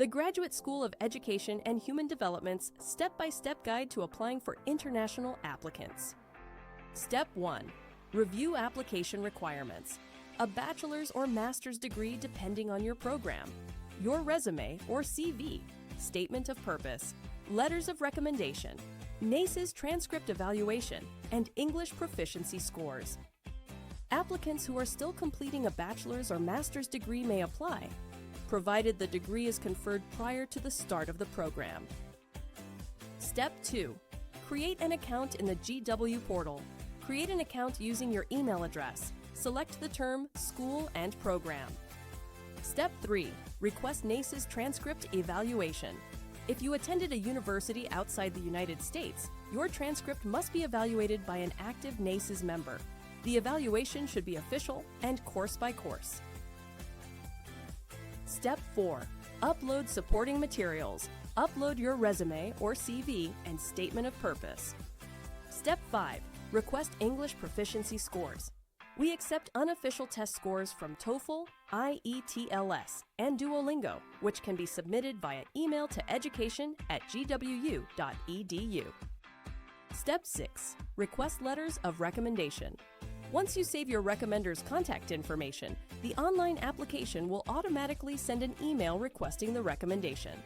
the Graduate School of Education and Human Development's step-by-step guide to applying for international applicants. Step 1. Review application requirements. A bachelor's or master's degree depending on your program, your resume or CV, statement of purpose, letters of recommendation, NACE's transcript evaluation, and English proficiency scores. Applicants who are still completing a bachelor's or master's degree may apply, provided the degree is conferred prior to the start of the program. Step 2. Create an account in the GW portal. Create an account using your email address. Select the term School and Program. Step 3. Request NACE's transcript evaluation. If you attended a university outside the United States, your transcript must be evaluated by an active NACE's member. The evaluation should be official and course by course. Step 4. Upload supporting materials. Upload your resume or CV and statement of purpose. Step 5. Request English proficiency scores. We accept unofficial test scores from TOEFL, IETLS, and Duolingo, which can be submitted via email to education@gwu.edu. Step 6. Request letters of recommendation. Once you save your recommender's contact information, the online application will automatically send an email requesting the recommendation.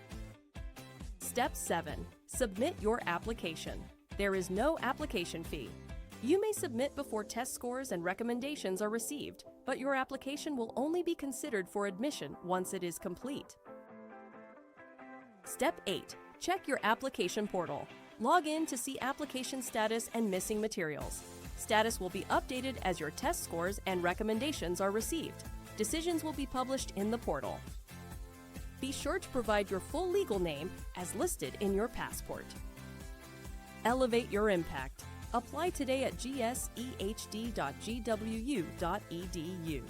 Step 7. Submit your application. There is no application fee. You may submit before test scores and recommendations are received, but your application will only be considered for admission once it is complete. Step 8. Check your application portal. Log in to see application status and missing materials. Status will be updated as your test scores and recommendations are received. Decisions will be published in the portal. Be sure to provide your full legal name as listed in your passport. Elevate your impact. Apply today at GSEHD.gwu.edu.